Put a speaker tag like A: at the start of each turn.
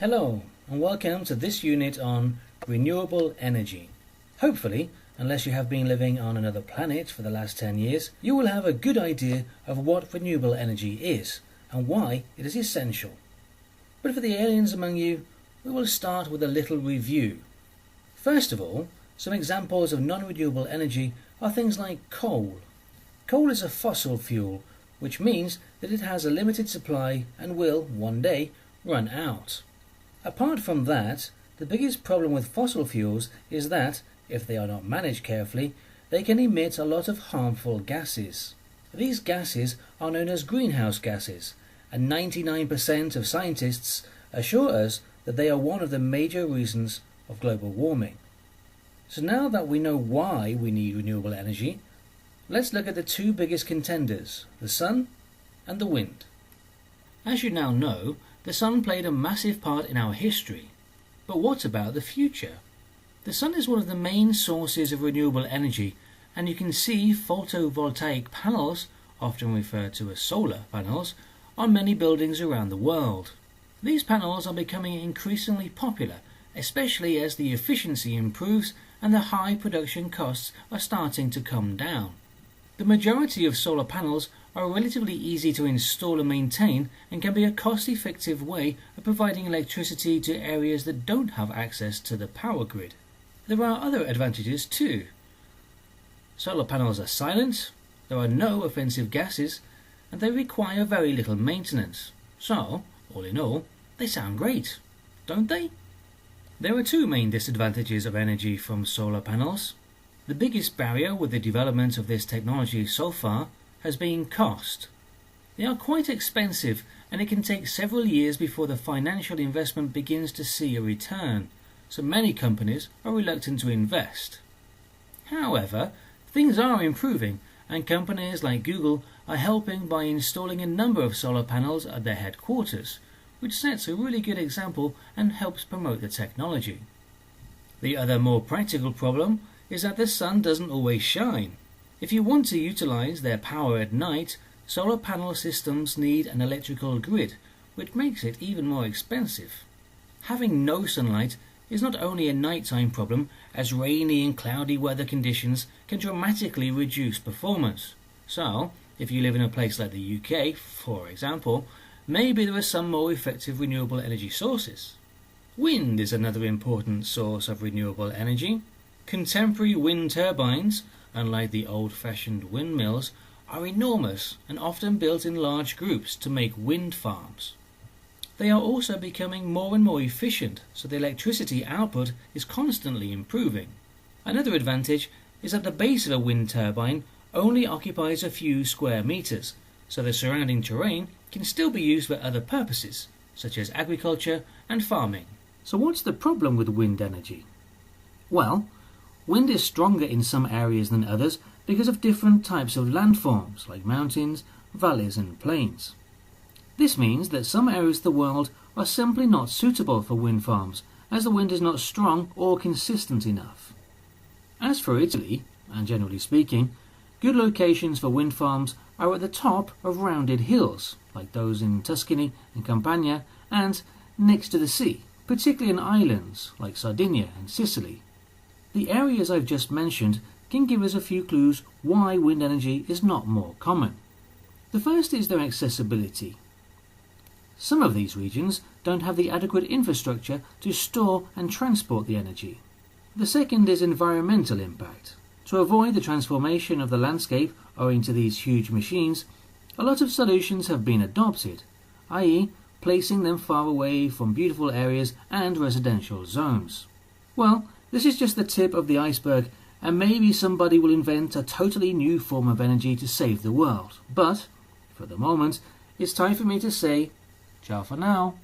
A: Hello and welcome to this unit on renewable energy. Hopefully, unless you have been living on another planet for the last 10 years, you will have a good idea of what renewable energy is and why it is essential. But for the aliens among you, we will start with a little review. First of all, some examples of non-renewable energy are things like coal. Coal is a fossil fuel, which means that it has a limited supply and will, one day, run out. Apart from that, the biggest problem with fossil fuels is that, if they are not managed carefully, they can emit a lot of harmful gases. These gases are known as greenhouse gases, and 99% of scientists assure us that they are one of the major reasons of global warming. So now that we know why we need renewable energy, let's look at the two biggest contenders, the sun and the wind. As you now know, the sun played a massive part in our history. But what about the future? The sun is one of the main sources of renewable energy, and you can see photovoltaic panels, often referred to as solar panels, on many buildings around the world. These panels are becoming increasingly popular, especially as the efficiency improves and the high production costs are starting to come down. The majority of solar panels are relatively easy to install and maintain and can be a cost-effective way of providing electricity to areas that don't have access to the power grid. There are other advantages too. Solar panels are silent, there are no offensive gases, and they require very little maintenance. So, all in all, they sound great, don't they? There are two main disadvantages of energy from solar panels. The biggest barrier with the development of this technology so far has been cost. They are quite expensive, and it can take several years before the financial investment begins to see a return, so many companies are reluctant to invest. However, things are improving, and companies like Google are helping by installing a number of solar panels at their headquarters, which sets a really good example and helps promote the technology. The other more practical problem is that the sun doesn't always shine. If you want to utilize their power at night, solar panel systems need an electrical grid, which makes it even more expensive. Having no sunlight is not only a nighttime problem, as rainy and cloudy weather conditions can dramatically reduce performance. So, if you live in a place like the UK, for example, maybe there are some more effective renewable energy sources. Wind is another important source of renewable energy. Contemporary wind turbines, unlike the old-fashioned windmills, are enormous and often built in large groups to make wind farms. They are also becoming more and more efficient, so the electricity output is constantly improving. Another advantage is that the base of a wind turbine only occupies a few square meters, so the surrounding terrain can still be used for other purposes, such as agriculture and farming. So what's the problem with wind energy? Well, wind is stronger in some areas than others because of different types of landforms like mountains, valleys and plains. This means that some areas of the world are simply not suitable for wind farms as the wind is not strong or consistent enough. As for Italy, and generally speaking, good locations for wind farms are at the top of rounded hills like those in Tuscany and Campania and next to the sea, particularly in islands like Sardinia and Sicily. The areas I've just mentioned can give us a few clues why wind energy is not more common. The first is their accessibility. Some of these regions don't have the adequate infrastructure to store and transport the energy. The second is environmental impact. To avoid the transformation of the landscape owing to these huge machines, a lot of solutions have been adopted, i.e., placing them far away from beautiful areas and residential zones. Well, this is just the tip of the iceberg, and maybe somebody will invent a totally new form of energy to save the world. But, for the moment, it's time for me to say, ciao for now.